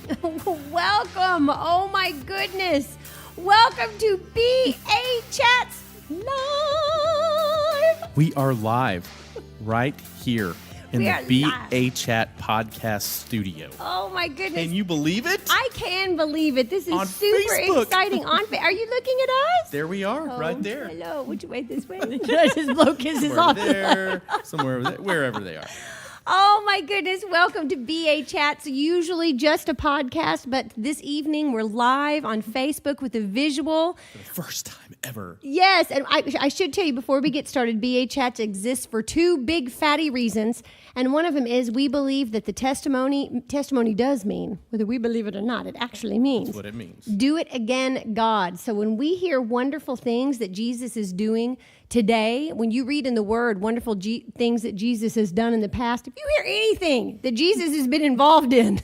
Welcome. Oh my goodness. Welcome to BA Chats Live. We are live right here in We the are BA live. Chat podcast studio. Oh my goodness. Can you believe it? I can believe it. This is On super Facebook. exciting. Are you looking at us? There we are, Oh, right there. Hello. Would you wait this way? Should I just blow kisses Somewhere off? over there, somewhere over there, wherever they are. Oh my goodness. Welcome to BA Chats. Usually just a podcast, but this evening we're live on Facebook with a visual. For the first time ever. Yes, and I should tell you before we get started, BA Chats exists for two big fatty reasons, and one of them is we believe that the testimony does mean, whether we believe it or not, it actually means. That's what it means. Do it again, God. So when we hear wonderful things that Jesus is doing today, when you read in the Word wonderful things that Jesus has done in the past, if you hear anything that Jesus has been involved in,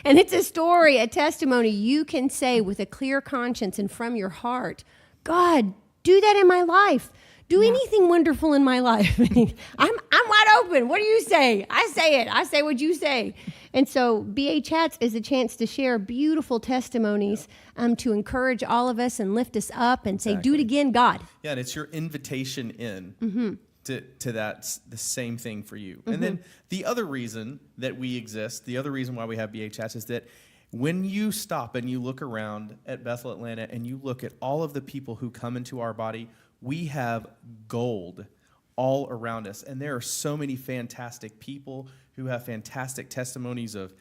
and it's a story, a testimony, you can say with a clear conscience and from your heart, God, do that in my life. Do anything wonderful in my life. I'm wide open. What do you say? I say it. I say what you say. And so BA Chats is a chance to share beautiful testimonies to encourage all of us and lift us up and say, do it again, God. Yeah, and it's your invitation in to that, the same thing for you. And then the other reason that we exist, the other reason why we have BA Chats is that when you stop and you look around at Bethel, Atlanta, and you look at all of the people who come into our body, we have gold all around us. And there are so many fantastic people who have fantastic testimonies of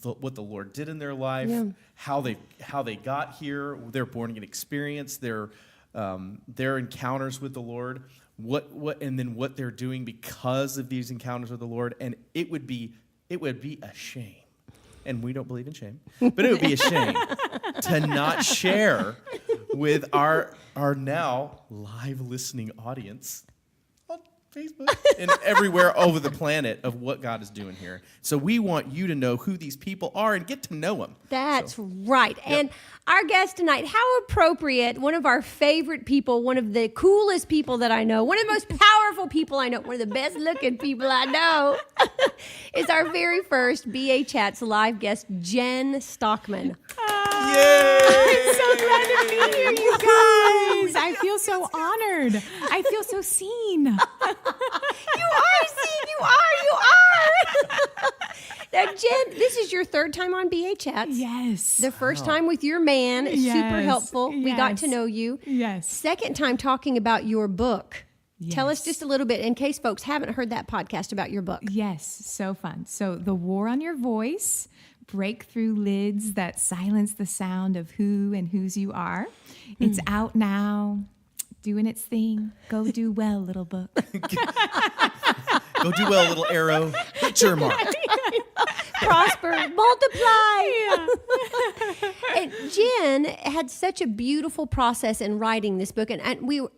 what the Lord did in their life, how they got here, their born-again experience, their encounters with the Lord, and then what they're doing because of these encounters with the Lord. And it would be a shame. And we don't believe in shame, but it would be a shame to not share with our now live listening audience on Facebook and everywhere over the planet of what God is doing here. So we want you to know who these people are and get to know them. That's right. Yep. And our guest tonight, how appropriate, one of our favorite people, one of the coolest people that I know, one of the most powerful people I know, one of the best looking people I know, is our very first BA Chats live guest, Jenn Stockman. Yay! I'm so glad to be here, you guys. I feel so honored. I feel so seen. You are seen. You are. Now, Jenn, this is your third time on BA Chats. Yes. The first time with your man is super helpful. We got to Yes. know you. Yes. Second time talking about your book. Yes. Tell us just a little bit in case folks haven't heard that podcast about your book. Yes, so fun. So The War on Your Voice, break through lids that silence the sound of who and whose you are. It's out now, doing its thing. Go do well, little book. Go do well, little arrow. Hit your mark. Prosper, multiply. And Jenn had such a beautiful process in writing this book, and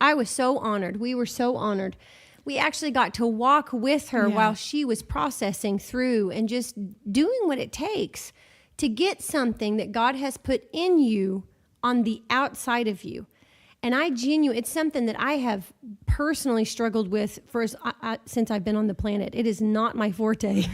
I was so honored. We were so honored. We actually got to walk with her while she was processing through and just doing what it takes to get something that God has put in you on the outside of you. And it's something that I have personally struggled with since I've been on the planet. It is not my forte.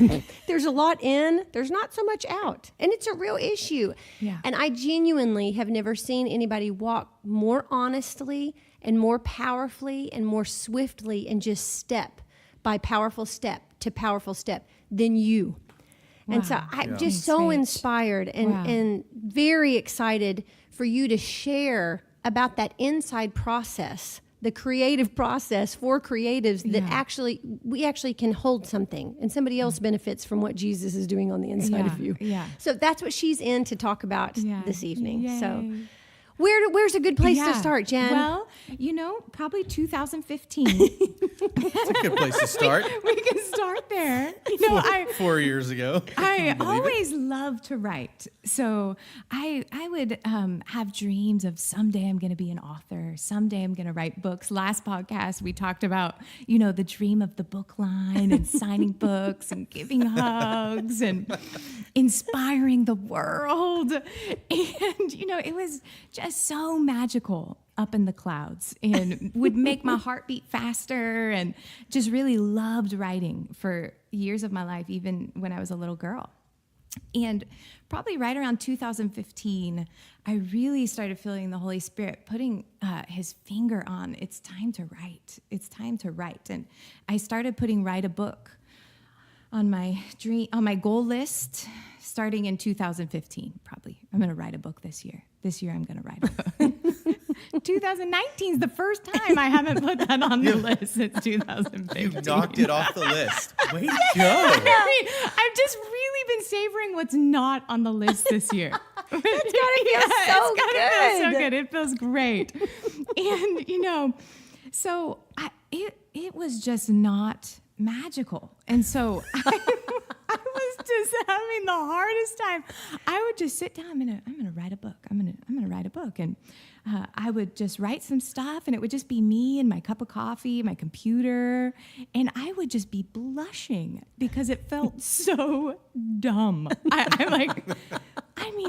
There's a lot in, there's not so much out. And it's a real issue. Yeah. And I genuinely have never seen anybody walk more honestly and more powerfully and more swiftly and just step by powerful step to powerful step than you. Wow. And so I'm just Thanks, so Rach. inspired and very excited for you to share about that inside process, the creative process for creatives that we actually can hold something and somebody else benefits from what Jesus is doing on the inside of you. Yeah. So that's what she's in to talk about this evening. Yay. So where's a good place to start, Jenn? Well, probably 2015. It's a good place to start. We can start there. 4 years ago. I always loved to write. So I would have dreams of someday I'm going to be an author. Someday I'm going to write books. Last podcast, we talked about, the dream of the book line and signing books and giving hugs and inspiring the world. And, it was just so magical up in the clouds and would make my heart beat faster, and just really loved writing for years of my life, even when I was a little girl. And probably right around 2015, I really started feeling the Holy Spirit putting his finger on, it's time to write. It's time to write. And I started putting write a book on my goal list starting in 2015, probably. I'm going to write a book this year. This year I'm going to write a book. 2019 is the first time I haven't put that on the list since 2015. You knocked it off the list. Way to go. I've just really been savoring what's not on the list this year. It's gotta feel feel so good. It feels great. And, so it was just not magical. And so I was just having the hardest time. I would just sit down. I'm gonna write a book. I'm gonna write a book, and I would just write some stuff, and it would just be me and my cup of coffee, my computer, and I would just be blushing because it felt so dumb. I'm like,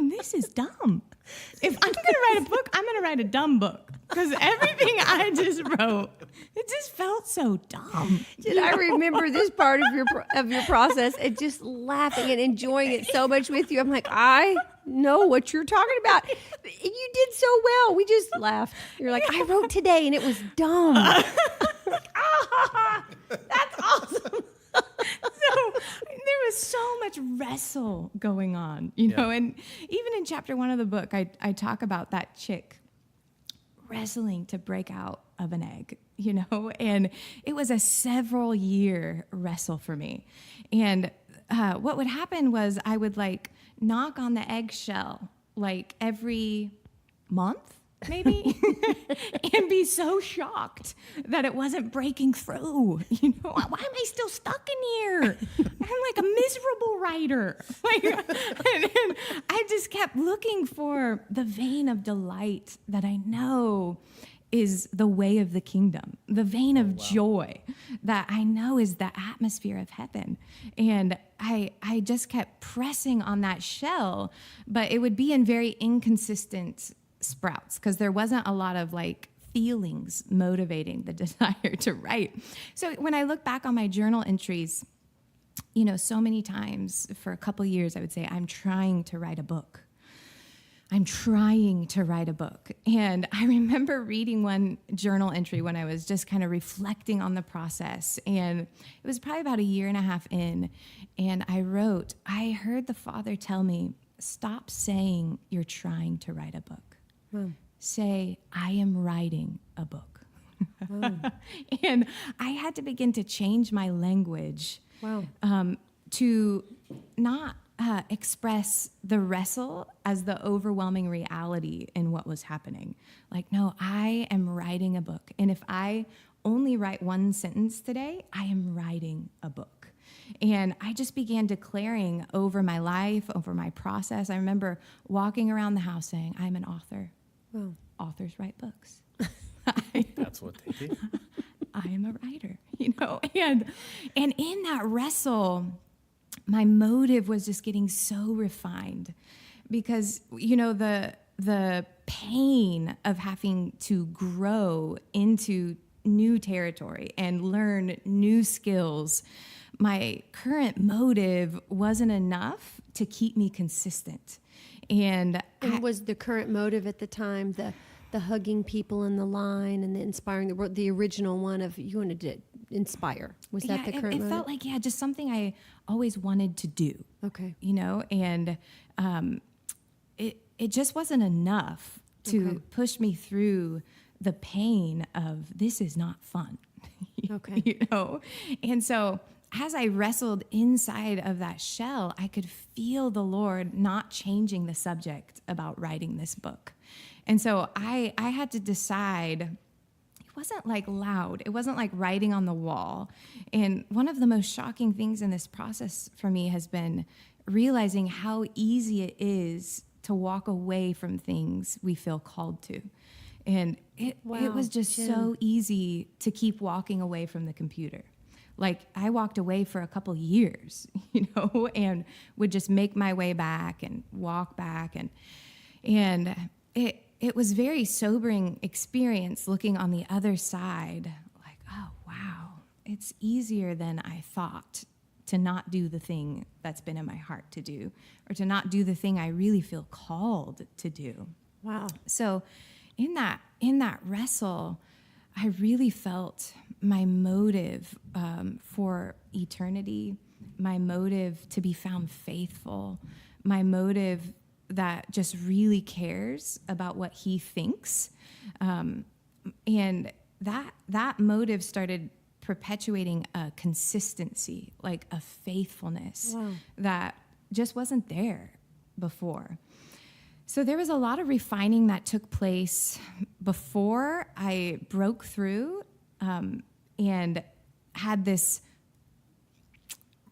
this is dumb. If I'm gonna write a book, I'm gonna write a dumb book because everything I just wrote, it just felt so dumb. I remember this part of your process and just laughing and enjoying it so much with you. I'm like, I know what you're talking about. You did so well. We just laughed. You're like, I wrote today and it was dumb. That's awesome. So there was so much wrestle going on, and even in chapter 1 of the book, I talk about that chick wrestling to break out of an egg, and it was a several year wrestle for me. And what would happen was I would knock on the eggshell every month, maybe, and be so shocked that it wasn't breaking through. Why am I still stuck in here? I'm like a miserable writer. And I just kept looking for the vein of delight that I know is the way of the kingdom, the vein of joy that I know is the atmosphere of heaven. And I just kept pressing on that shell, but it would be in very inconsistent sprouts because there wasn't a lot of feelings motivating the desire to write. So when I look back on my journal entries, so many times for a couple years, I would say, I'm trying to write a book. I'm trying to write a book. And I remember reading one journal entry when I was just kind of reflecting on the process. And it was probably about 1.5 years in. And I wrote, I heard the Father tell me, stop saying you're trying to write a book. Say, I am writing a book. And I had to begin to change my language to not express the wrestle as the overwhelming reality in what was happening. No, I am writing a book. And if I only write one sentence today, I am writing a book. And I just began declaring over my life, over my process. I remember walking around the house saying, I'm an author. Well, authors write books. That's what they do. I am a writer, and in that wrestle, my motive was just getting so refined because, the pain of having to grow into new territory and learn new skills, my current motive wasn't enough to keep me consistent. And was the current motive at the time the hugging people in the line and the inspiring the original one of you wanted to inspire? Was that the current motive? It felt like just something I always wanted to do. Okay, and it just wasn't enough to push me through the pain of this is not fun. Okay, and so. As I wrestled inside of that shell, I could feel the Lord not changing the subject about writing this book. And so I had to decide, it wasn't loud. It wasn't like writing on the wall. And one of the most shocking things in this process for me has been realizing how easy it is to walk away from things we feel called to. And it was just so easy to keep walking away from the computer. I walked away for a couple years, and would just make my way back and walk back. And it was very sobering experience looking on the other side, oh, wow, it's easier than I thought to not do the thing that's been in my heart to do, or to not do the thing I really feel called to do. Wow. So in that wrestle, I really felt my motive for eternity, my motive to be found faithful, my motive that just really cares about what he thinks. And that motive started perpetuating a consistency, like a faithfulness that just wasn't there before. So there was a lot of refining that took place before I broke through and had this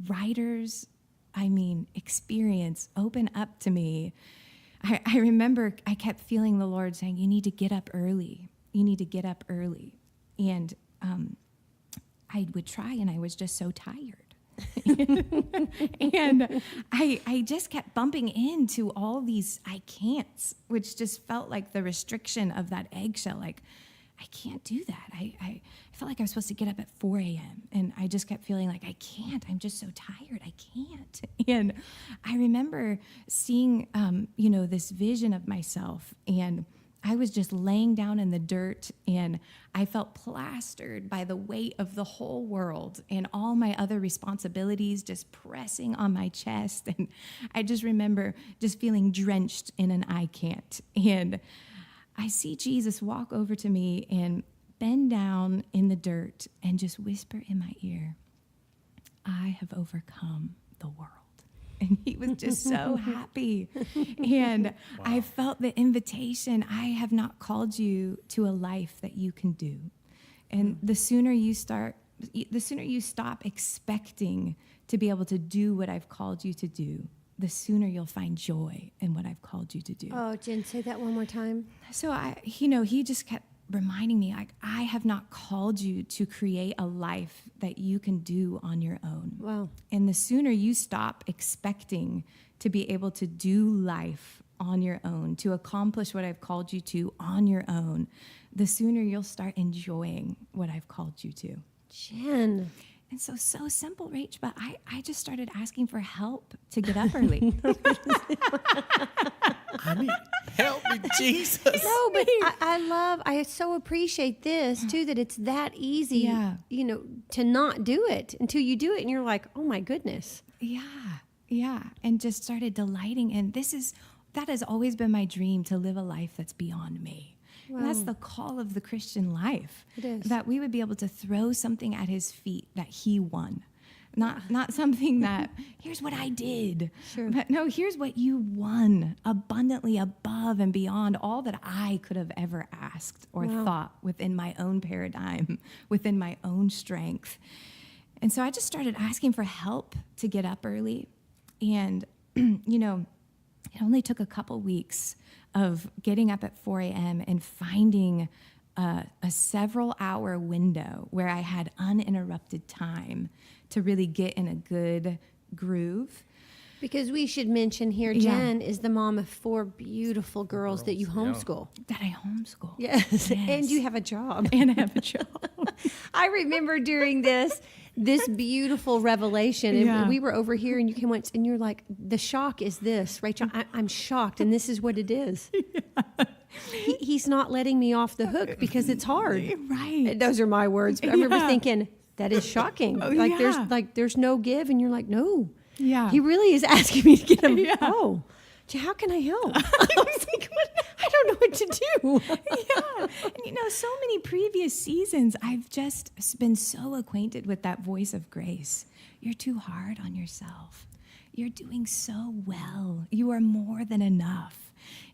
writer's, experience open up to me. I remember I kept feeling the Lord saying, you need to get up early. You need to get up early. And I would try, and I was just so tired. And I just kept bumping into all these I can'ts, which just felt like the restriction of that eggshell. Like, I can't do that. I felt like I was supposed to get up at 4 a.m. And I just kept feeling like I can't. I'm just so tired. I can't. And I remember seeing, this vision of myself, and I was just laying down in the dirt, and I felt plastered by the weight of the whole world and all my other responsibilities just pressing on my chest. And I just remember just feeling drenched in an I can't. And I see Jesus walk over to me and bend down in the dirt and just whisper in my ear, I have overcome the world. And he was just so happy. And I felt the invitation, I have not called you to a life that you can do. And the sooner you stop expecting to be able to do what I've called you to do, the sooner you'll find joy in what I've called you to do. Oh, Jen, say that one more time. So he just kept reminding me, like, I have not called you to create a life that you can do on your own. Wow. And the sooner you stop expecting to be able to do life on your own, to accomplish what I've called you to on your own, the sooner you'll start enjoying what I've called you to. Jen. And so simple, Rach, but I just started asking for help to get up early. I mean, help me, Jesus. No, but I so appreciate this too, that it's that easy, to not do it until you do it and you're like, oh my goodness. Yeah. And just started delighting. And that has always been my dream, to live a life that's beyond me. Wow. And that's the call of the Christian life. It is. That we would be able to throw something at his feet that he won. Not something that, here's what I did. Sure. But no, here's what you won, abundantly above and beyond all that I could have ever asked or thought within my own paradigm, within my own strength. And so I just started asking for help to get up early. And, it only took a couple weeks of getting up at 4 a.m. and finding a several-hour window where I had uninterrupted time to really get in a good groove. Because we should mention here, Jenn is the mom of 4 beautiful girls that you homeschool. That I homeschool. Yes. And you have a job. And I have a job. I remember during this beautiful revelation, and we were over here, and you came once, and you're like, the shock is this, Rachel, I'm shocked, and this is what it is. Yeah. He's not letting me off the hook because it's hard. Right. Those are my words. But I remember thinking, that is shocking. There's no give, and you're like, no. Yeah. He really is asking me to get him. Yeah. Oh, how can I help? I was like, I don't know what to do. Yeah. And so many previous seasons, I've just been so acquainted with that voice of grace. You're too hard on yourself. You're doing so well. You are more than enough.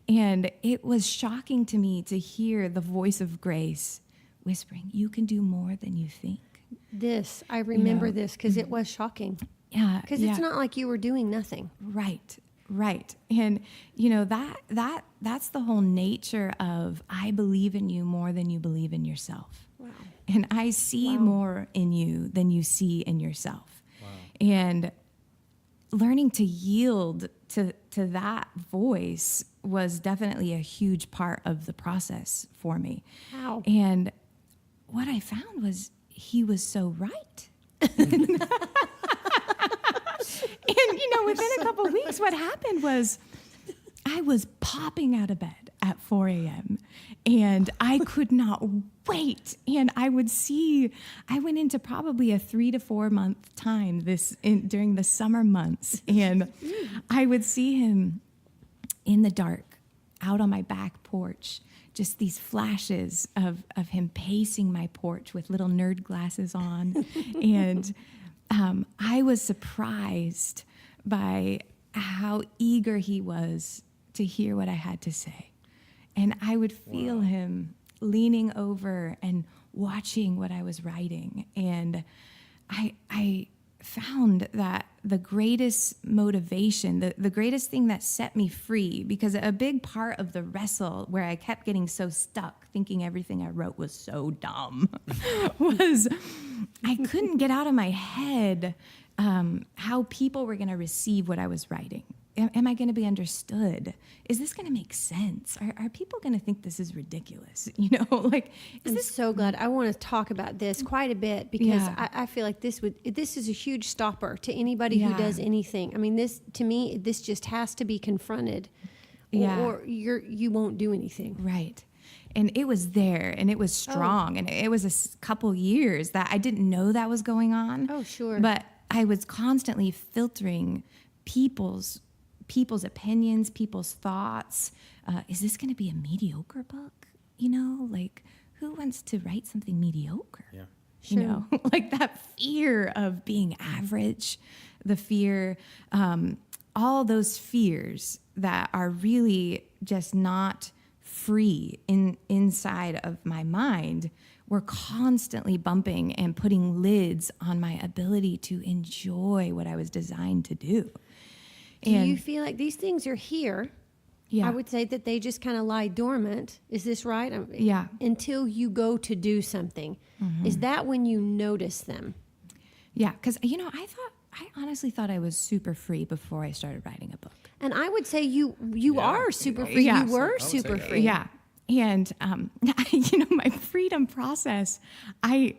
And it was shocking to me to hear the voice of grace whispering, you can do more than you think. I remember this because it was shocking. Yeah. Because it's not like you were doing nothing. Right. And, that's the whole nature of I believe in you more than you believe in yourself. Wow. And I see more in you than you see in yourself. Wow. And learning to yield to that voice was definitely a huge part of the process for me. Wow. And what I found was he was so right. within a couple of weeks, what happened was I was popping out of bed at 4 a.m. and I could not wait. And I went into probably a 3 to 4 month time during the summer months. And I would see him in the dark out on my back porch, just these flashes of him pacing my porch with little nerd glasses on. And I was surprised by how eager he was to hear what I had to say. And I would feel him leaning over and watching what I was writing. And I found that the greatest motivation, the greatest thing that set me free, because a big part of the wrestle where I kept getting so stuck thinking everything I wrote was so dumb was I couldn't get out of my head how people were going to receive what I was writing. Am I going to be understood? Is this going to make sense? Are people going to think this is ridiculous? I'm so glad. I want to talk about this quite a bit because I feel like this is a huge stopper to anybody who does anything. I mean, this just has to be confronted, or you won't do anything. Right. And it was there, and it was strong, and it was a couple years that I didn't know that was going on. Oh, sure. But I was constantly filtering people's opinions, people's thoughts. Is this going to be a mediocre book? Who wants to write something mediocre? Yeah. Sure. Like that fear of being average, the fear, all those fears that are really just not free inside of my mind were constantly bumping and putting lids on my ability to enjoy what I was designed to do. Do you feel like these things are here? Yeah. I would say that they just kind of lie dormant. Is this right? Yeah. Until you go to do something. Mm-hmm. Is that when you notice them? Yeah, because, I honestly thought I was super free before I started writing a book. And I would say you are super free. Yeah. You were super free. Yeah. And, my freedom process, I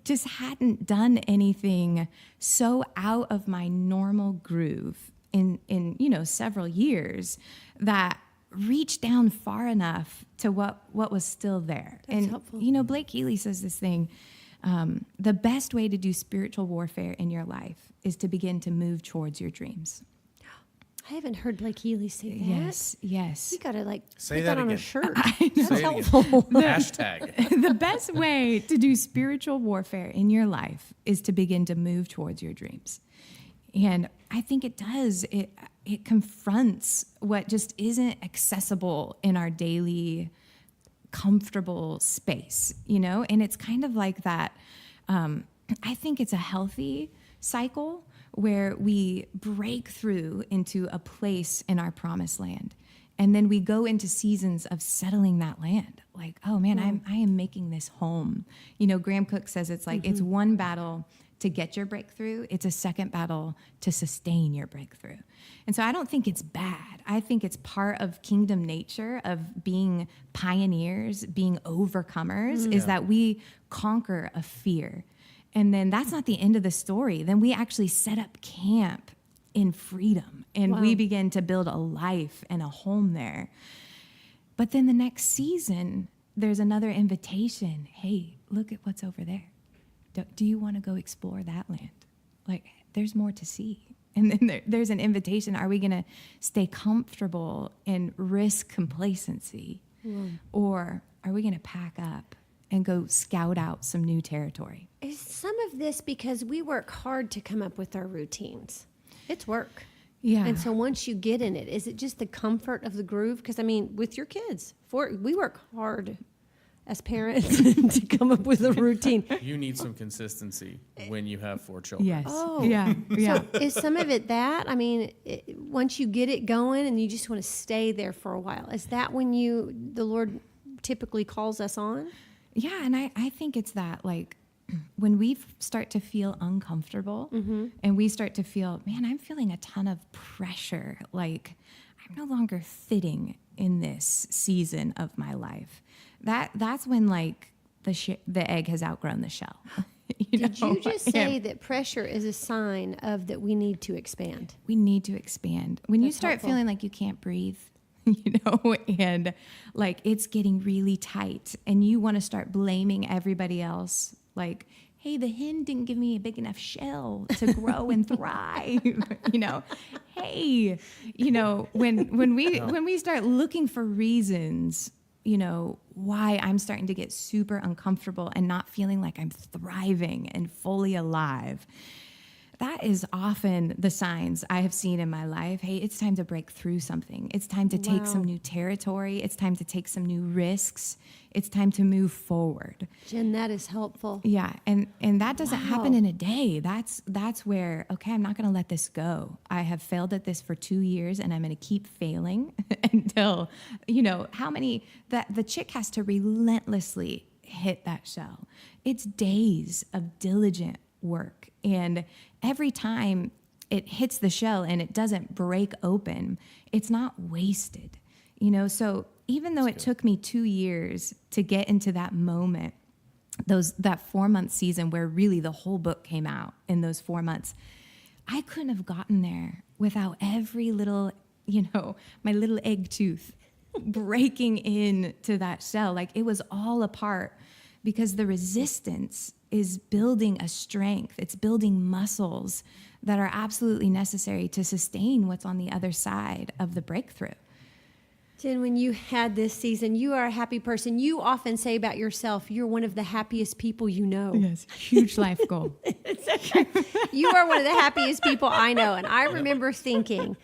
just hadn't done anything so out of my normal groove in several years that reached down far enough to what was still there. That's and, helpful. Blake Healy says this thing, the best way to do spiritual warfare in your life is to begin to move towards your dreams. I haven't heard Blake Healy say that. Yes. You gotta say put that that on again. a shirt. Say it again. Helpful. Hashtag. The best way to do spiritual warfare in your life is to begin to move towards your dreams. And I think it does. It confronts what just isn't accessible in our daily comfortable space, And it's kind of like that. I think it's a healthy cycle where we break through into a place in our promised land. And then we go into seasons of settling that land. Like, oh man, I am making this home. Graham Cook says it's like, it's one battle to get your breakthrough. It's a second battle to sustain your breakthrough. And so I don't think it's bad. I think it's part of kingdom nature of being pioneers, being overcomers, is that we conquer a fear. And then that's not the end of the story. Then we actually set up camp in freedom, and we begin to build a life and a home there. But then the next season, there's another invitation. Hey, look at what's over there. Do you want to go explore that land? Like, there's more to see. And then there's an invitation. Are we going to stay comfortable and risk complacency? Or are we going to pack up and go scout out some new territory? Is some of this because we work hard to come up with our routines? It's work. Yeah. And so once you get in it, is it just the comfort of the groove? Because, with your kids, we work hard as parents to come up with a routine. You need some consistency when you have 4 children. Yes. Oh. Yeah. So is some of it that? Once you get it going and you just want to stay there for a while, is that when the Lord typically calls us on? Yeah, and I think it's that, like, when we start to feel uncomfortable and we start to feel, man, I'm feeling a ton of pressure, like I'm no longer fitting in this season of my life. That's when, like, the egg has outgrown the shell. Did you just say that pressure is a sign of that we need to expand? We need to expand. When you That's start helpful. feeling like you can't breathe, and like it's getting really tight, and you want to start blaming everybody else, like, hey, the hen didn't give me a big enough shell to grow and thrive. Hey, when we start looking for reasons, why I'm starting to get super uncomfortable and not feeling like I'm thriving and fully alive. That is often the signs I have seen in my life. Hey, it's time to break through something. It's time to take some new territory. It's time to take some new risks. It's time to move forward. Jen, that is helpful. Yeah, and that doesn't happen in a day. That's where, okay, I'm not going to let this go. I have failed at this for 2 years, and I'm going to keep failing until, the chick has to relentlessly hit that shell. It's days of diligent work. And every time it hits the shell and it doesn't break open, it's not wasted. So even though it took me 2 years to get into that moment, that 4-month season where really the whole book came out in those 4 months, I couldn't have gotten there without every little, my little egg tooth breaking into that shell. Like it was all a part, because the resistance is building a strength. It's building muscles that are absolutely necessary to sustain what's on the other side of the breakthrough. Jen, when you had this season, you are a happy person. You often say about yourself, you're one of the happiest people you know. Yes, huge life goal. You are one of the happiest people I know. And I remember thinking,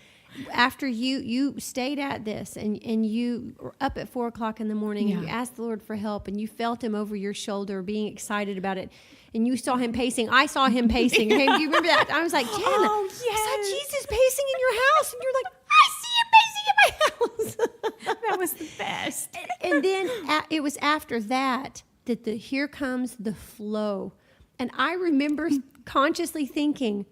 after you stayed at this and you were up at 4:00 in the morning and you asked the Lord for help and you felt him over your shoulder being excited about it and you saw him pacing. I saw him pacing. Hey, do you remember that? I was like, Jen, I saw Jesus pacing in your house. And you're like, I see him pacing in my house. That was the best. And then it was after that here comes the flow. And I remember consciously thinking,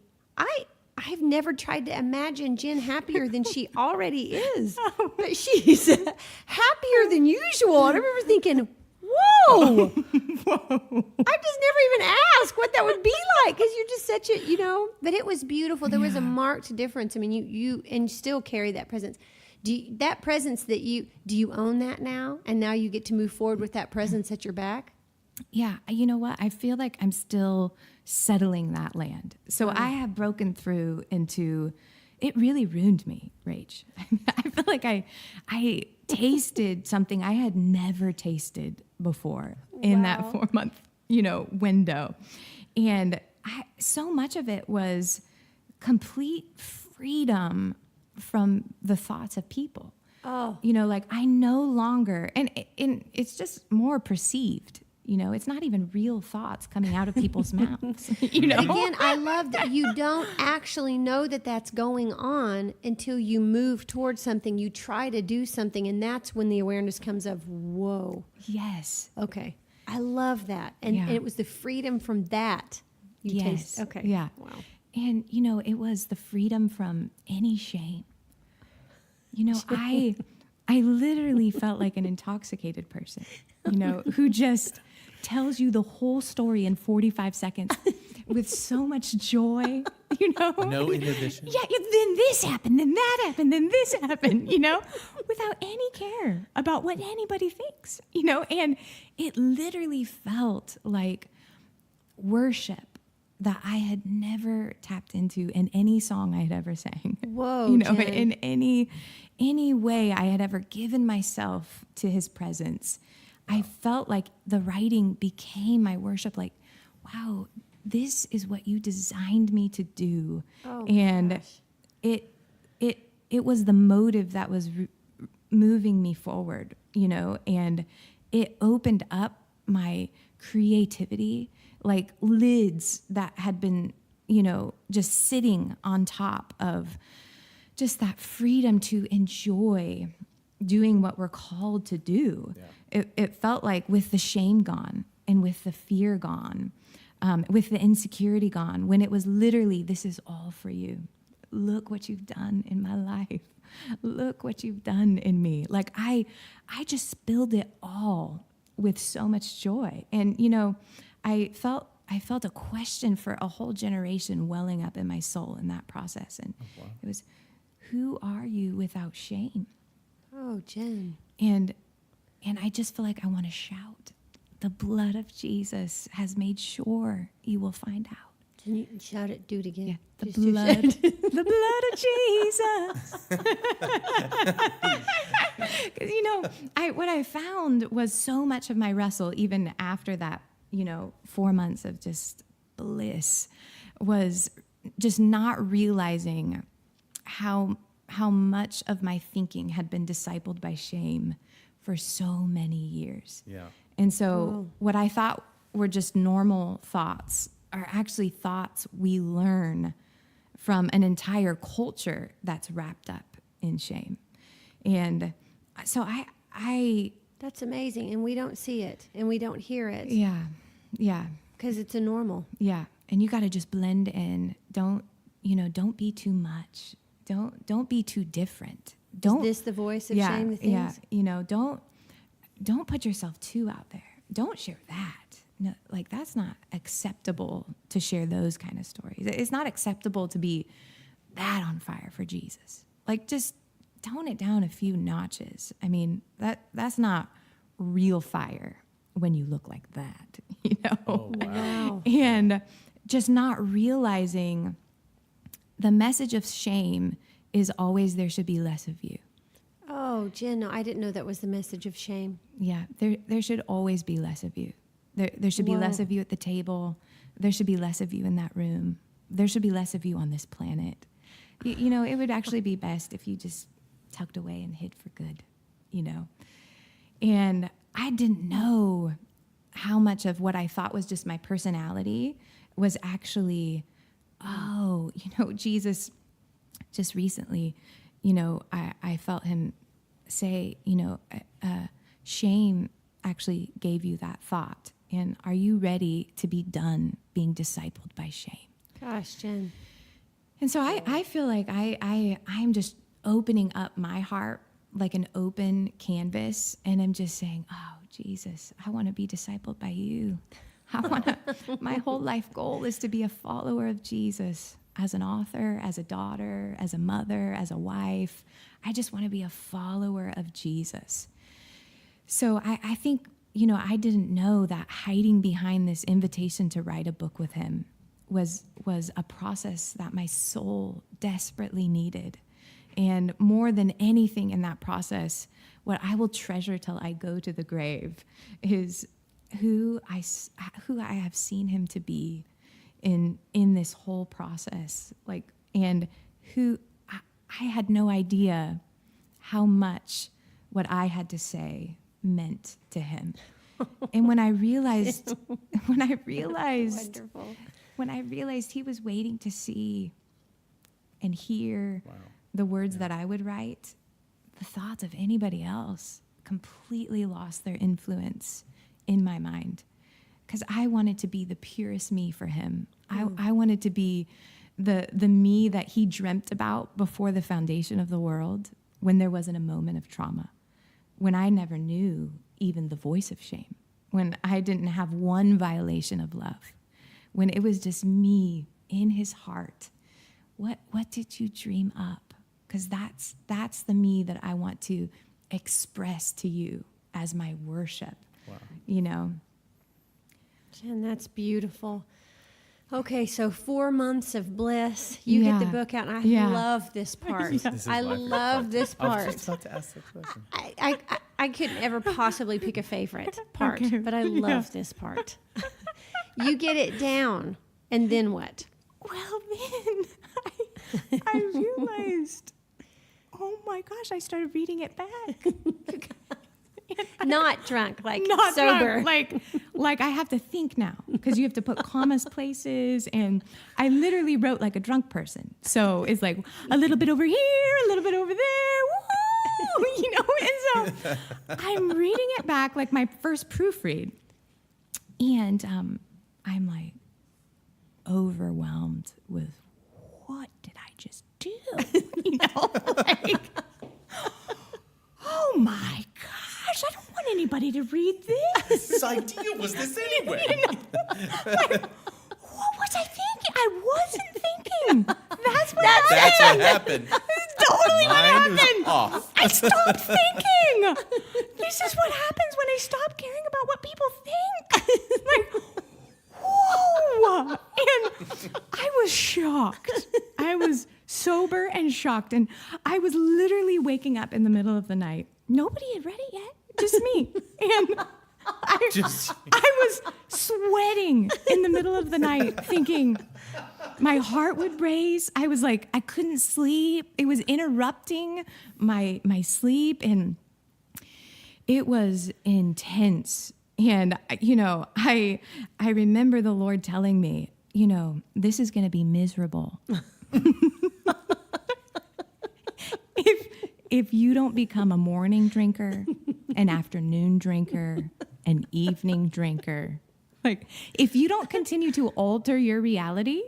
I've never tried to imagine Jen happier than she already is. But she's happier than usual. And I remember thinking, whoa. I just never even asked what that would be like, because you're just such a, but it was beautiful. There was a marked difference. I mean, you still carry that presence. Do you own that now? And now you get to move forward with that presence at your back? Yeah, you know what? I feel like I'm still settling that land. So I have broken through into, it really ruined me, Rach. I feel like I tasted something I had never tasted before in that 4-month, window. And so much of it was complete freedom from the thoughts of people. Oh. Like I no longer, and it's just more perceived. It's not even real thoughts coming out of people's mouths. Again, I love that you don't actually know that that's going on until you move towards something. You try to do something, and that's when the awareness comes of, whoa. Yes. Okay. I love that. And it was the freedom from that you taste. Okay. Yeah. Wow. And, it was the freedom from any shame. I literally felt like an intoxicated person, who just tells you the whole story in 45 seconds with so much joy, No inhibition. Yeah, then this happened, then that happened, then this happened, without any care about what anybody thinks, and it literally felt like worship that I had never tapped into in any song I had ever sang. Whoa, Jen. In any way I had ever given myself to his presence. I felt like the writing became my worship, like, wow, this is what you designed me to do. Oh, and gosh. it was the motive that was moving me forward, and it opened up my creativity, like lids that had been, just sitting on top of just that freedom to enjoy doing what we're called to do. Yeah. It felt like with the shame gone and with the fear gone, with the insecurity gone, when it was literally, this is all for you. Look what you've done in my life. Look what you've done in me. Like I just spilled it all with so much joy. And, I felt a question for a whole generation welling up in my soul in that process. And it was, who are you without shame? Oh, Jenn. And I just feel like I want to shout, the blood of Jesus has made sure you will find out. Can you shout it? Do it again. Yeah, the Just do blood, shout. the blood of Jesus. Because, what I found was so much of my wrestle, even after that, 4 months of just bliss, was just not realizing how much of my thinking had been discipled by shame for so many years. Yeah. And so what I thought were just normal thoughts are actually thoughts we learn from an entire culture that's wrapped up in shame. And so I That's amazing. And we don't see it and we don't hear it. yeah. Because it's a normal. Yeah. And you got to just blend in. Don't be too much. Don't be too different. Is this the voice of shame? The things? Yeah. Don't put yourself too out there. Don't share that. No, like that's not acceptable to share those kind of stories. It's not acceptable to be that on fire for Jesus. Like just tone it down a few notches. I mean, that's not real fire when you look like that, Oh, wow. And just not realizing the message of shame is always there should be less of you. Oh, Jenn, no, I didn't know that was the message of shame. Yeah, there should always be less of you. There should be less of you at the table. There should be less of you in that room. There should be less of you on this planet. It would actually be best if you just tucked away and hid for good, And I didn't know how much of what I thought was just my personality was actually, Jesus, just recently, I felt him say, shame actually gave you that thought. And are you ready to be done being discipled by shame? Gosh, Jenn. And so I feel like I'm just opening up my heart like an open canvas, and I'm just saying, oh, Jesus, I want to be discipled by you. My whole life goal is to be a follower of Jesus as an author, as a daughter, as a mother, as a wife. I just want to be a follower of Jesus. So I think, I didn't know that hiding behind this invitation to write a book with him was a process that my soul desperately needed. And more than anything in that process, what I will treasure till I go to the grave is who I have seen him to be in this whole process. And who I had no idea how much what I had to say meant to him. And when I realized Wonderful. when I realized he was waiting to see and hear the words that I would write, the thoughts of anybody else completely lost their influence in my mind. Because I wanted to be the purest me for him. I wanted to be the me that he dreamt about before the foundation of the world, when there wasn't a moment of trauma, when I never knew even the voice of shame, when I didn't have one violation of love, when it was just me in his heart. What did you dream up? Because that's the me that I want to express to you as my worship. Wow. Jenn, that's beautiful. Okay, so 4 months of bliss. You get the book out, and I love this part. This is I my favorite love part. this I was part. just about to ask that question. I couldn't ever possibly pick a favorite part, but I love this part. You get it down, and then what? Well, then I realized, oh my gosh, I started reading it back. Not drunk, like Not sober. drunk, like I have to think now, because you have to put commas places, and I literally wrote like a drunk person. So it's like a little bit over here, a little bit over there, woo, and so I'm reading it back like my first proofread, and I'm like overwhelmed with, what did I just do? Like, oh my gosh, I don't want want anybody to read this. Whose idea was this anyway? What was I thinking? I wasn't thinking. That's what That's what happened. totally what Mine was happened. off. I stopped thinking. This is what happens when I stop caring about what people think. Like, whoa. And I was shocked. I was sober and shocked. And I was literally waking up in the middle of the night. Nobody had read it yet, just me. And I was sweating in the middle of the night thinking my heart would race. I was like, I couldn't sleep. It was interrupting my sleep, and it was intense. And, I remember the Lord telling me, this is going to be miserable. If you don't become a morning drinker, an afternoon drinker, an evening drinker, like if you don't continue to alter your reality,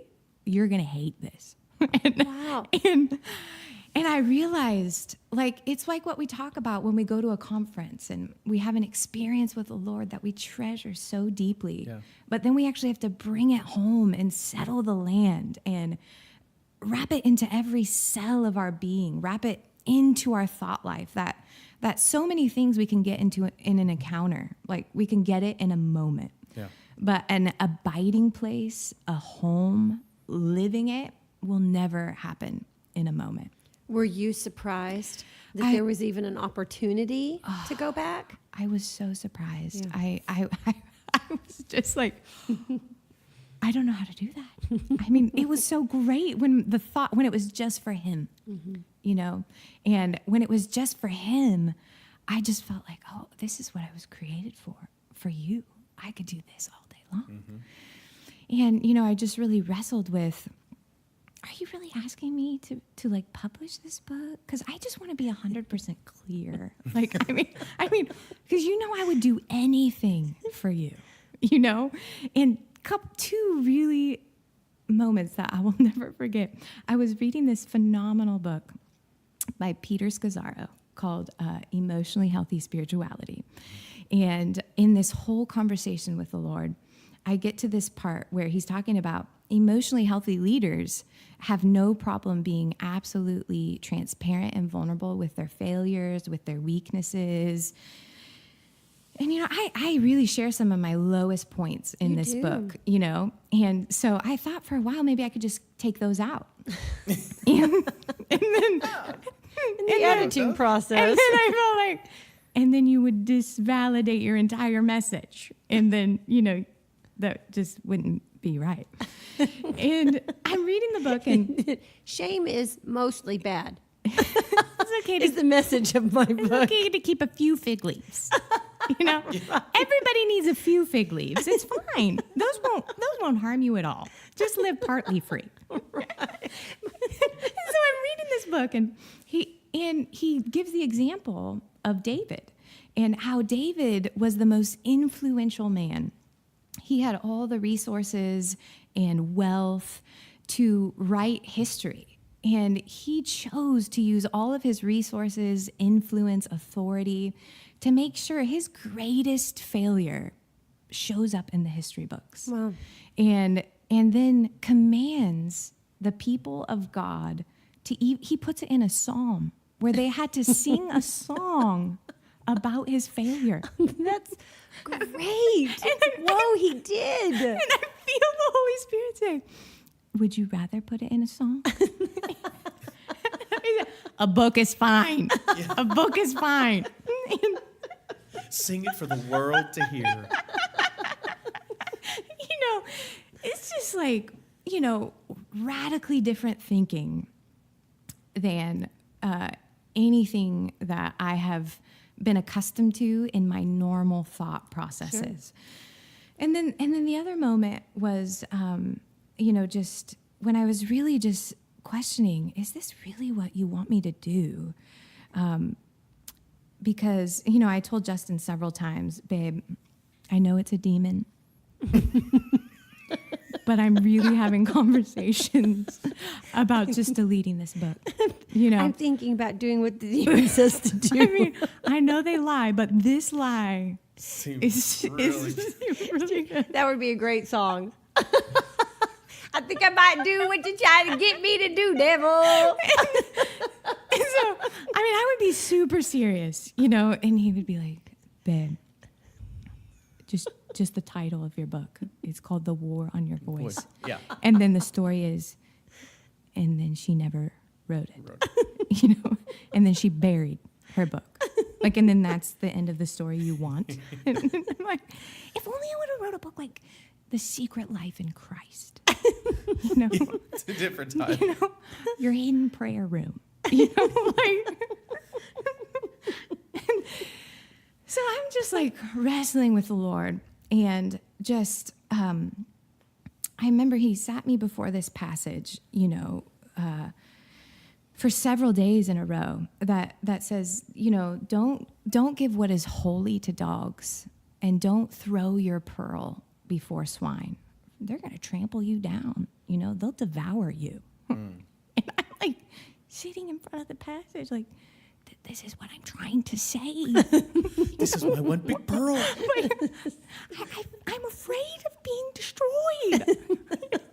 you're going to hate this. Wow. And I realized, like, it's like what we talk about when we go to a conference and we have an experience with the Lord that we treasure so deeply. Yeah. But then we actually have to bring it home and settle the land and wrap it into every cell of our being, wrap it into our thought life, that so many things we can get into in an encounter. Like, we can get it in a moment. Yeah. But an abiding place, a home, living it will never happen in a moment. Were you surprised that there was even an opportunity to go back? I was so surprised. Yeah. I was just like, I don't know how to do that. I mean, it was so great when it was just for him, and when it was just for him, I just felt like, oh, this is what I was created for you. I could do this all day long. Mm-hmm. And, I just really wrestled with, are you really asking me to like publish this book? Because I just want to be 100% clear. Like, I mean, because I would do anything for you, and two really moments that I will never forget. I was reading this phenomenal book by Peter Scazzaro called Emotionally Healthy Spirituality. And in this whole conversation with the Lord, I get to this part where he's talking about emotionally healthy leaders have no problem being absolutely transparent and vulnerable with their failures, with their weaknesses. And, I really share some of my lowest points in this book, And so I thought for a while, maybe I could just take those out. and then... In the editing process. And then I felt like... And then you would disvalidate your entire message. And then, that just wouldn't be right. And I'm reading the book, and... Shame is mostly bad. It's okay is the message of my book. It's okay to keep a few fig leaves. Everybody needs a few fig leaves. It's fine. Those won't harm you at all. Just live partly free. Right. So I'm reading this book, and he gives the example of David and how David was the most influential man. He had all the resources and wealth to write history. And he chose to use all of his resources, influence, authority to make sure his greatest failure shows up in the history books. Wow. And then commands the people of God he puts it in a psalm where they had to sing a song about his failure. That's great. Whoa, he did. And I feel the Holy Spirit say, would you rather put it in a song? A book is fine. Yeah. A book is fine. Sing it for the world to hear. It's just like, radically different thinking than anything that I have been accustomed to in my normal thought processes. Sure. And then the other moment was, just when I was really just questioning, is this really what you want me to do? Because, I told Justin several times, babe, I know it's a demon. but I'm really having conversations about just deleting this book. You know, I'm thinking about doing what the demon says to do. I mean, I know they lie, but this lie Seems is really good. That would be a great song. I think I might do what you're trying to get me to do, devil. And so, I mean, I would be super serious, you know, and he would be like, babe, just the title of your book. It's called The War on Your Voice. Yeah. And then the story is, and then she never wrote it, you know, and then she buried her book. Like, and then that's the end of the story you want. And I'm like, if only I would have wrote a book like The Secret Life in Christ. You know, It's a different time. you know, your hidden prayer room. You know, like. So I'm just like wrestling with the Lord, and just I remember he sat me before this passage, you know, for several days in a row that says, you know, don't give what is holy to dogs, and don't throw your pearl before swine. They're going to trample you down. You know, they'll devour you. And I'm like sitting in front of the passage, like, this is what I'm trying to say. This is my one big pearl. I'm afraid of being destroyed.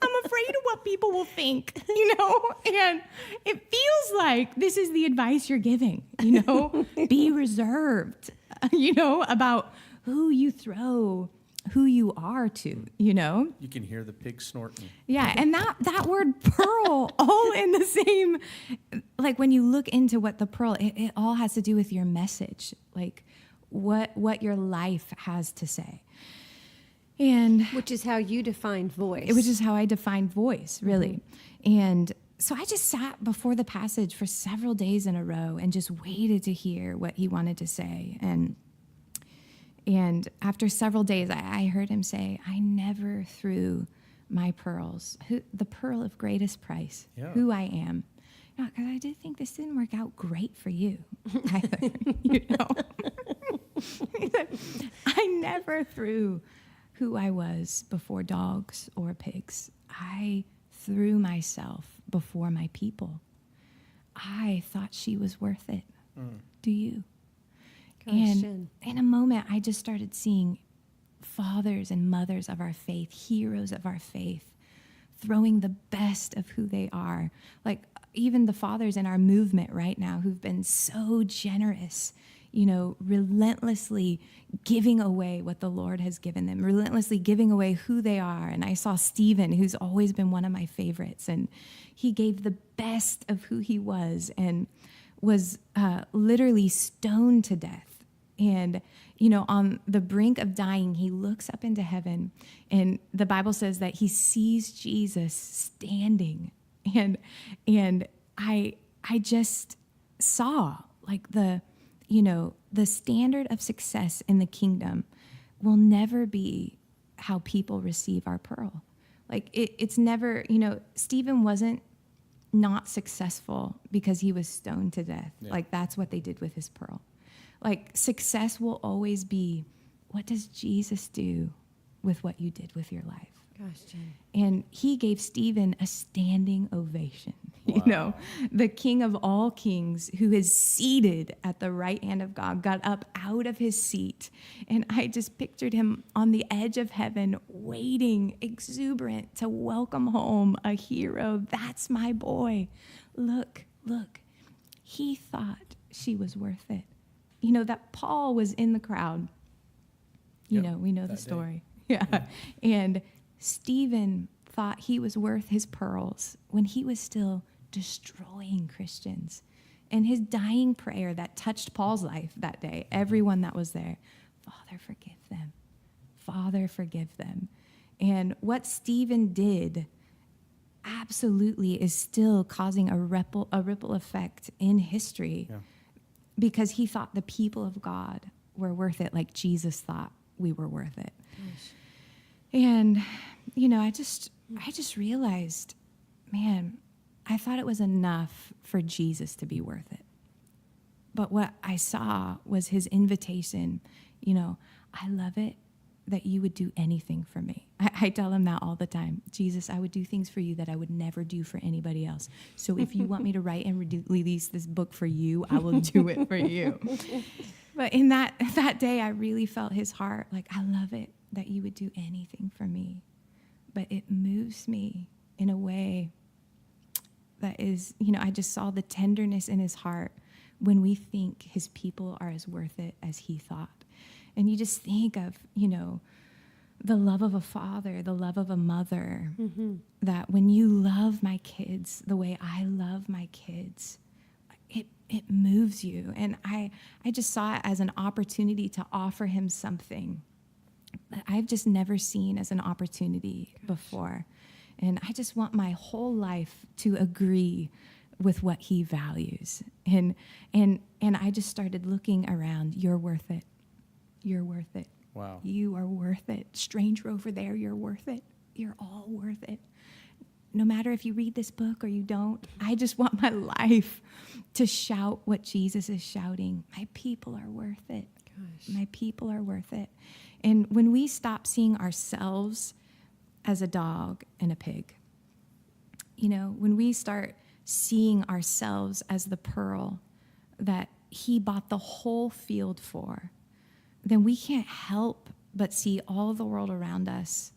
I'm afraid of what people will think, you know? And it feels like this is the advice you're giving, you know? Be reserved, you know, about who you throw who you are to, you know? You can hear the pig snorting. Yeah, and that word pearl, all in the same, like when you look into what the pearl, it all has to do with your message, like what your life has to say. And Which is how you define voice. which is how I define voice, really. And so I just sat before the passage for several days in a row and just waited to hear what he wanted to say. And after several days, I heard him say, I never threw my pearls, the pearl of greatest price, who I am. Because I did think this didn't work out great for you either, you know. He said, I never threw who I was before dogs or pigs. I threw myself before my people. I thought she was worth it. Do you? Gosh, And Jenn. in a moment, I just started seeing fathers and mothers of our faith, heroes of our faith, throwing the best of who they are. Like even the fathers in our movement right now who've been so generous, you know, relentlessly giving away what the Lord has given them, relentlessly giving away who they are. And I saw Stephen, who's always been one of my favorites, and he gave the best of who he was and was literally stoned to death. And, you know, on the brink of dying, he looks up into heaven, and the Bible says that he sees Jesus standing. And I just saw like the standard of success in the kingdom will never be how people receive our pearl. Like it's never, you know, Stephen wasn't not successful because he was stoned to death. Yeah. Like that's what they did with his pearl. Like success will always be, what does Jesus do with what you did with your life? Gosh, Jenn. And he gave Stephen a standing ovation. Wow. You know, the King of all kings, who is seated at the right hand of God, got up out of his seat. And I just pictured him on the edge of heaven, waiting, exuberant, to welcome home a hero. That's my boy. Look. He thought she was worth it. You know, that Paul was in the crowd. You know, we know the story. Yeah. And Stephen thought he was worth his pearls when he was still destroying Christians. And his dying prayer that touched Paul's life that day, everyone that was there, Father, forgive them. Father, forgive them. And what Stephen did absolutely is still causing a ripple effect in history. Yeah. Because he thought the people of God were worth it like Jesus thought we were worth it. Gosh. And, you know, I just realized, man, I thought it was enough for Jesus to be worth it. But what I saw was his invitation, you know, I love it that you would do anything for me. I tell him that all the time. Jesus, I would do things for you that I would never do for anybody else. So if you want me to write and release this book for you, I will do it for you. But in that day, I really felt his heart. Like, I love it that you would do anything for me. But it moves me in a way that is, I just saw the tenderness in his heart when we think his people are as worth it as he thought. And you just think of, the love of a father, the love of a mother, that when you love my kids the way I love my kids, it moves you. And I just saw it as an opportunity to offer him something that I've just never seen as an opportunity before. And I just want my whole life to agree with what he values. And I just started looking around. You're worth it. You're worth it. Wow. You are worth it. Stranger over there, you're worth it. You're all worth it. No matter if you read this book or you don't, I just want my life to shout what Jesus is shouting. My people are worth it. Gosh. My people are worth it. And when we stop seeing ourselves as a dog and a pig, when we start seeing ourselves as the pearl that he bought the whole field for, then we can't help but see all the world around us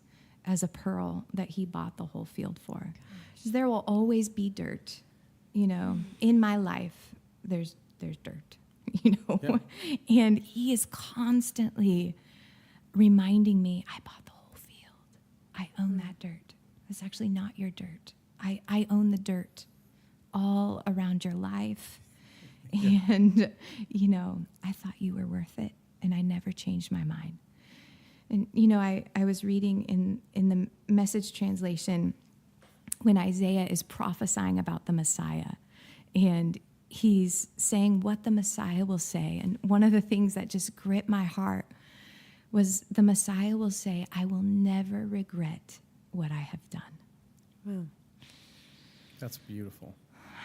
as a pearl that he bought the whole field for. There will always be dirt, in my life. There's dirt, Yeah. And he is constantly reminding me, I bought the whole field. I own that dirt. It's actually not your dirt. I own the dirt all around your life. Yeah. And, I thought you were worth it. And I never changed my mind. And, I was reading in the Message translation when Isaiah is prophesying about the Messiah. And he's saying what the Messiah will say. And one of the things that just gripped my heart was the Messiah will say, I will never regret what I have done. Wow. That's beautiful.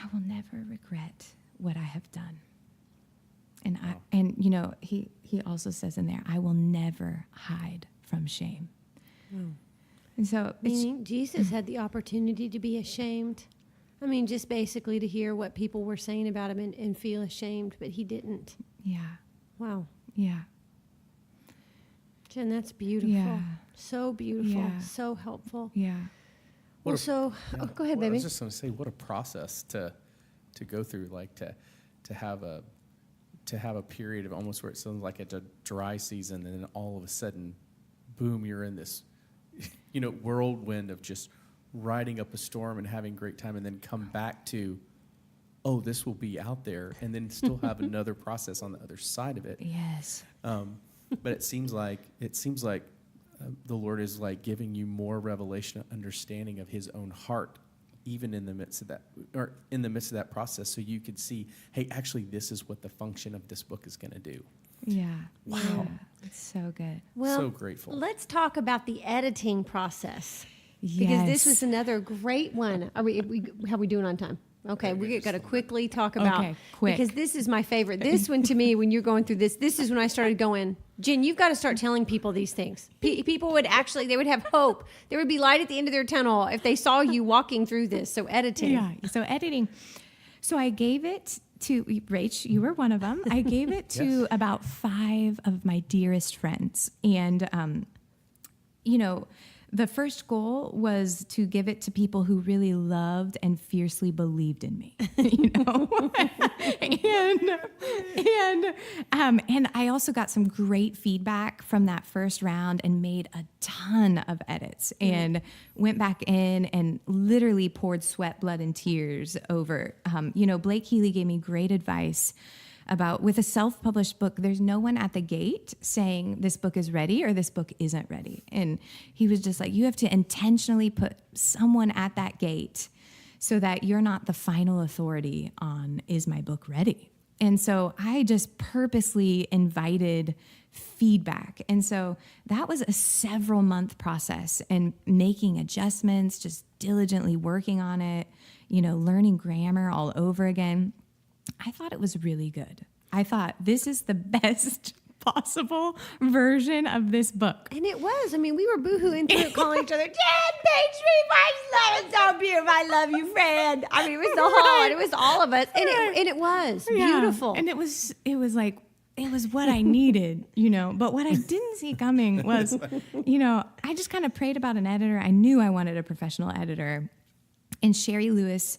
I will never regret what I have done. And Wow. He also says in there, I will never hide from shame. Wow. And so Meaning Jesus had the opportunity to be ashamed. I mean, just basically to hear what people were saying about him and feel ashamed, but he didn't. yeah, Wow. yeah, Jen, that's beautiful. Yeah. So beautiful. Yeah. So helpful. yeah, Well, What a- so, Yeah. go ahead, Well, I baby. was just going to say, what a process to go through, like to have a period of almost where it sounds like it's a dry season, and then all of a sudden, boom, you're in this, whirlwind of just riding up a storm and having a great time, and then come back to, oh, this will be out there, and then still have another process on the other side of it. yes, But it seems like the Lord is like giving you more revelation, understanding of His own heart, even in the midst of that process, so you could see, hey, actually, this is what the function of this book is going to do. yeah. Wow. Yeah. It's so good. Well, So grateful. let's talk about the editing process. Yes. Because this was another great one. How we doing on time? Okay, we got to quickly talk about, Okay, quick. because this is my favorite. This one to me, when you're going through this is when I started going, Jen, you've got to start telling people these things. People would they would have hope. There would be light at the end of their tunnel if they saw you walking through this. So editing. Yeah. So editing. So I gave it to Rach. You were one of them. I gave it to Yes. about 5 of my dearest friends, and the first goal was to give it to people who really loved and fiercely believed in me, and I also got some great feedback from that first round and made a ton of edits and went back in and literally poured sweat, blood, and tears over. Blake Healy gave me great advice about, with a self-published book, there's no one at the gate saying this book is ready or this book isn't ready. And he was just like, you have to intentionally put someone at that gate so that you're not the final authority on, is my book ready? And so I just purposely invited feedback. And so that was a several-month process, and making adjustments, just diligently working on it, learning grammar all over again. I thought it was really good. I thought, this is the best possible version of this book. And it was. I mean, we were boohooing through it, calling each other, Jen, Page Street, I love it so beautiful. I love you, friend. I mean, it was the whole, and it was all of us. And it was beautiful. And it was like, it was what I needed, But what I didn't see coming was, I just kind of prayed about an editor. I knew I wanted a professional editor. And Sherry Lewis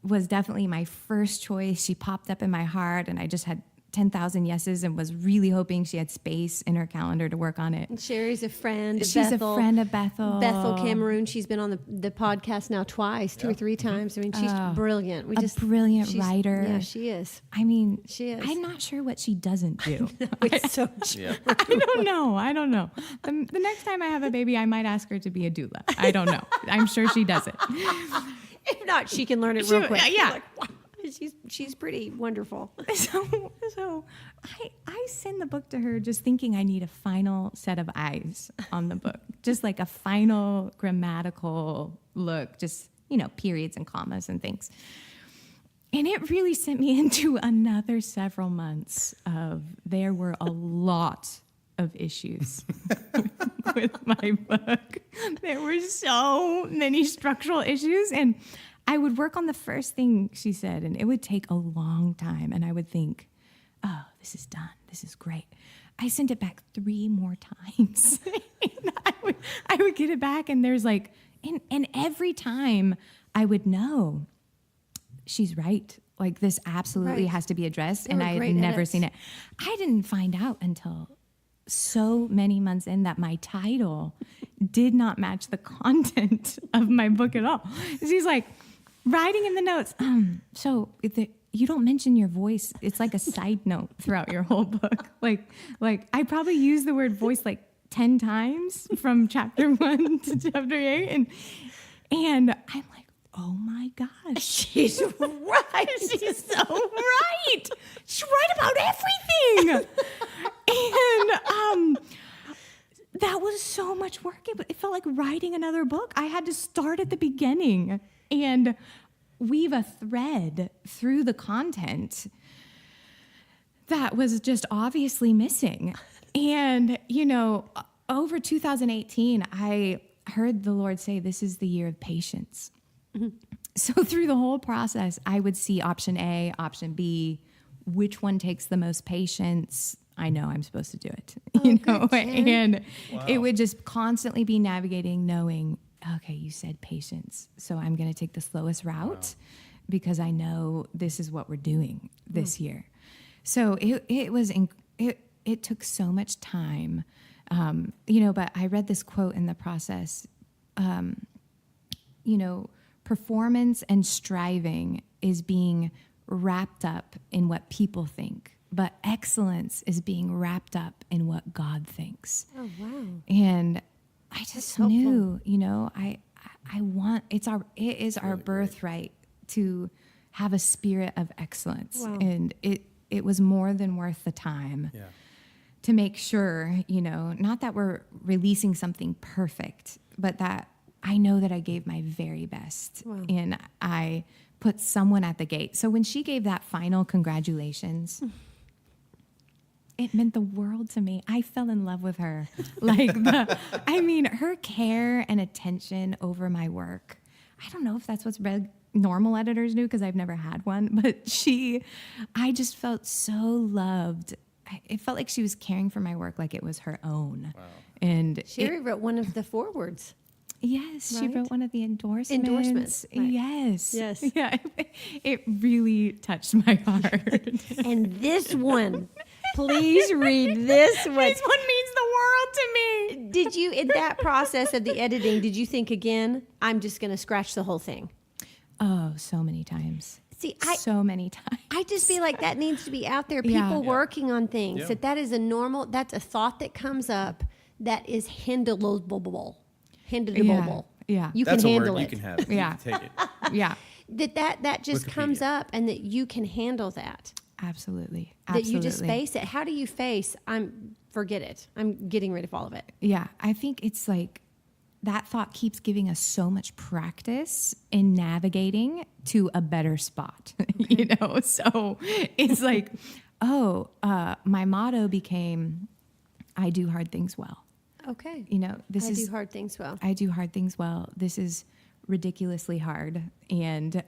was definitely my first choice. She popped up in my heart, and I just had 10,000 yeses and was really hoping she had space in her calendar to work on it. And Sherry's a friend of She's Bethel. a friend of Bethel. Bethel Cameroon. She's been on the podcast now twice, 2 or 3 times. I mean, she's brilliant. Brilliant writer. Yeah, she is. I mean, she is. I'm not sure what she doesn't do. It's so true. Yeah. I don't know. The next time I have a baby, I might ask her to be a doula. I don't know. I'm sure she does it. If not, she can learn it real quick. Yeah. Like, wow. She's pretty wonderful. So I send the book to her just thinking I need a final set of eyes on the book. Just like a final grammatical look, just, periods and commas and things. And it really sent me into another several months of there were a lot of issues with my book. There were so many structural issues, and I would work on the first thing she said, and it would take a long time, and I would think, oh, this is done. This is great. I sent it back 3 more times. And I would get it back, and there's like, and every time I would know she's right. Like, this absolutely has to be addressed, and I had never seen it. I didn't find out until so many months in that my title did not match the content of my book at all. She's like, writing in the notes, you don't mention your voice. It's like a side note throughout your whole book. Like I probably use the word voice like 10 times from chapter 1 to chapter 8. And I'm like, oh my gosh. She's right. She's so right. She's right about everything. And that was so much work. It felt like writing another book. I had to start at the beginning and weave a thread through the content that was just obviously missing. And, over 2018, I heard the Lord say, this is the year of patience. Mm-hmm. So through the whole process, I would see option A, option B, which one takes the most patience. I know I'm supposed to do it, and it would just constantly be navigating, knowing, okay, you said patience, so I'm going to take the slowest route because I know this is what we're doing this year. So it took so much time, but I read this quote in the process, performance and striving is being wrapped up in what people think, but excellence is being wrapped up in what God thinks. Oh, wow. And I just knew, I want, it is our birthright to have a spirit of excellence. Wow. And it was more than worth the time to make sure, not that we're releasing something perfect, but that I know that I gave my very best. Wow. And I put someone at the gate. So when she gave that final congratulations, it meant the world to me. I fell in love with her. Her care and attention over my work. I don't know if that's what's normal editors do because I've never had one, but I just felt so loved. It felt like she was caring for my work like it was her own. Wow. And Sherry wrote one of the forewords. Yes, right? She wrote one of the endorsements. Right. Yes. Yeah, it really touched my heart. And this one, please read this one. This one means the world to me. Did you, in that process of the editing, did you think again, I'm just going to scratch the whole thing? Oh, so many times. So many times. I just feel like that needs to be out there. People working on things. Yeah. That's a thought that comes up that is handleable. Yeah. You That's can a handle word it. you can have. Yeah. You can take it. Yeah. That just Wikipedia. comes up and that you can handle that. Absolutely. That you just face it. How do you face, forget it. I'm getting rid of all of it. Yeah. I think it's like that thought keeps giving us so much practice in navigating to a better spot, So it's like, my motto became, I do hard things well. Okay. You know, I do hard things well. I do hard things well. This is ridiculously hard, and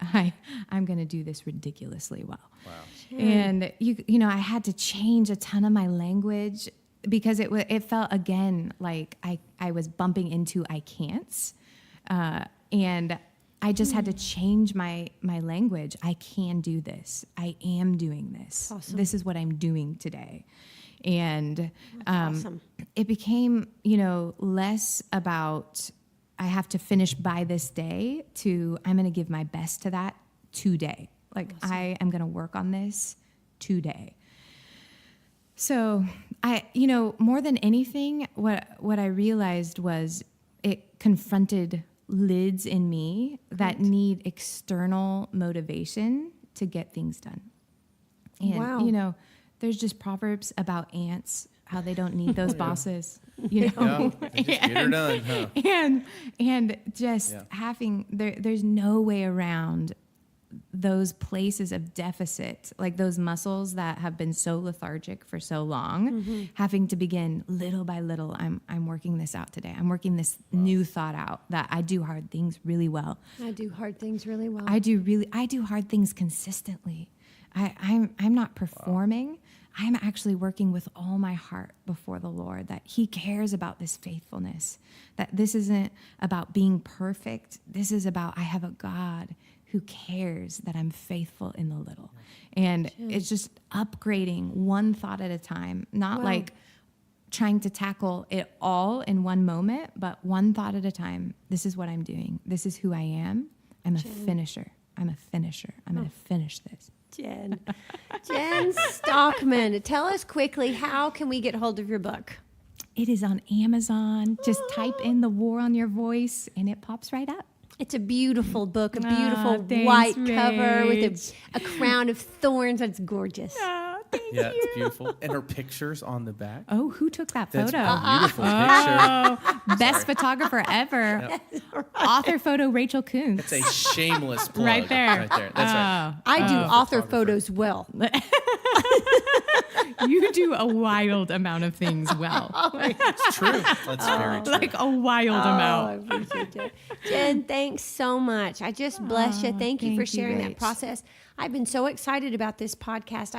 I'm going to do this ridiculously well. Wow. And you know, I had to change a ton of my language because it felt again like I was bumping into I can'ts, and I just had to change my language. I can do this. I am doing this. Awesome. This is what I'm doing today. And Awesome. it became, you know, less about I have to finish by this day to I'm going to give my best to that today. Like I am going to work on this today. So you know, more than anything, what I realized was it confronted lids in me that need external motivation to get things done. And, Wow. you know, there's just proverbs about ants, how they don't need those bosses, you know? Yeah, they just get her done, huh? And just having, there's no way around those places of deficit, like those muscles that have been so lethargic for so long, having to begin little by little. I'm working this out today. I'm working this new thought out that I do hard things really well. I do hard things really well. I do hard things consistently. I'm not performing. I'm actually working with all my heart before the Lord, that He cares about this faithfulness, that this isn't about being perfect. This is about, I have a God who cares that I'm faithful in the little. And it's just upgrading one thought at a time, not like trying to tackle it all in one moment, but one thought at a time. This is what I'm doing. This is who I am. I'm a finisher. I'm a finisher. I'm going to finish this. Jenn Stockman, tell us quickly, how can we get hold of your book? It is on Amazon. Just type in The War on Your Voice and it pops right up. It's a beautiful book, a beautiful thanks, white cover with Rach. a crown of thorns. It's gorgeous. Yeah, it's beautiful. And her picture's on the back. Oh, who took that That's photo? a beautiful picture. Oh, best photographer ever. Author photo Rachel Kuntz. It's a shameless plug. Right there. Right there. That's right. I do author photographer. photos well. You do a wild amount of things well. It's true. That's very true. Like a wild amount. I appreciate that. Jen, thanks so much. I just bless you. Thank you for thank you, sharing that Rach. process. I've been so excited about this podcast.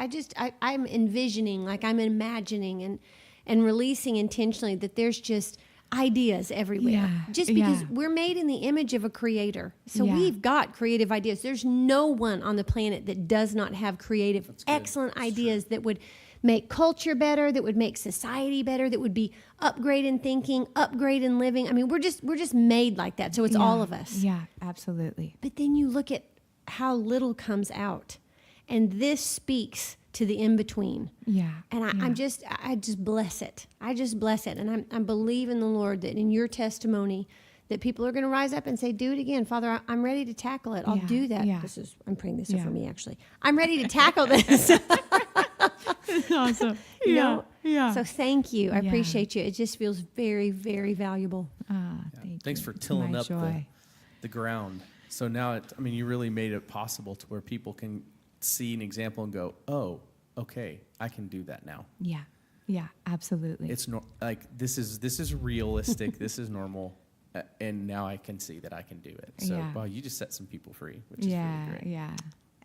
I'm envisioning, like I'm imagining and releasing intentionally that there's just ideas everywhere. Yeah, Just because yeah. we're made in the image of a creator. So Yeah. we've got creative ideas. There's no one on the planet that does not have creative, excellent ideas that would make culture better, that would make society better, that would be upgrade in thinking, upgrade in living. I mean, we're just made like that. So it's all of us. Yeah, absolutely. But then you look at how little comes out, and this speaks to the in between. Yeah. And I just bless it. I just bless it, and I believe in the Lord that in your testimony, that people are going to rise up and say, "Do it again, Father. I'm ready to tackle it. I'll Yeah, do that." yeah. I'm praying this Yeah. for me, actually. I'm ready to tackle this. Awesome. You know? Yeah. So thank you. I Yeah. appreciate you. It just feels very, very valuable. Thanks for It's tilling my up joy. the ground. So now, you really made it possible to where people can see an example and go, oh, okay, I can do that now. Yeah. Yeah, absolutely. It's this is realistic. This is normal. And now I can see that I can do it. So, Yeah. wow, you just set some people free, which is really great. Yeah.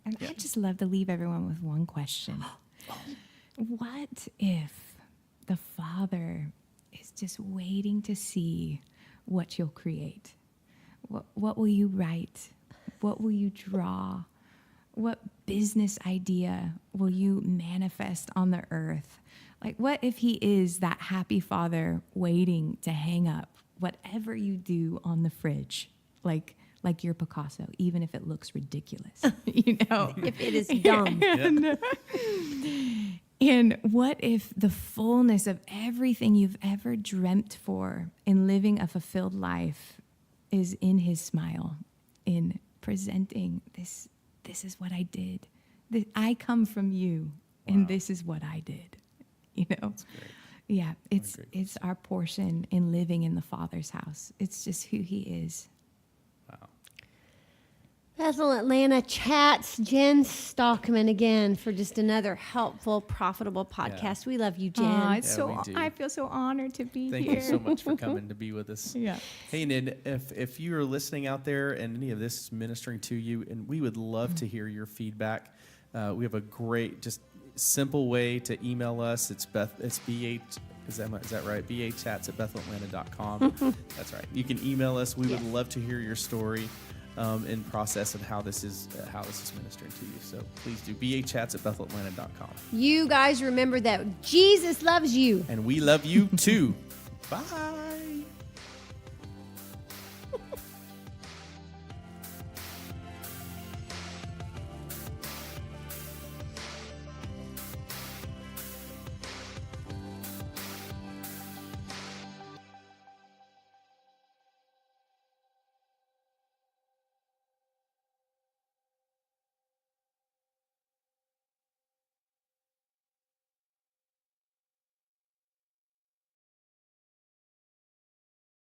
And I just love to leave everyone with one question. What if the Father is just waiting to see what you'll create? What will you write? What will you draw? What business idea will you manifest on the earth? Like, what if He is that happy Father waiting to hang up whatever you do on the fridge, like your Picasso, even if it looks ridiculous, you know? If it is dumb. And what if the fullness of everything you've ever dreamt for in living a fulfilled life is in His smile, in presenting this is what I did. I come from you, and this is what I did. You know? That's great. Yeah, it's our portion in living in the Father's house. It's just who He is. Wow. Bethel Atlanta Chats, Jenn Stockman again for just another helpful, profitable podcast. We love you, Jenn. Oh, we do. I feel so honored to be Thank here. you so much for coming to be with us. Yeah. Hey, and if you are listening out there and any of this is ministering to you, and we would love to hear your feedback. We have a great, just simple way to email us. It's BH. Is that right? bhchats@bethelatlanta.com. That's right. You can email us. We would love to hear your story and process and how this is ministering to you. So please do bhchats@bethelatlanta.com. You guys remember that Jesus loves you. And we love you too. Bye.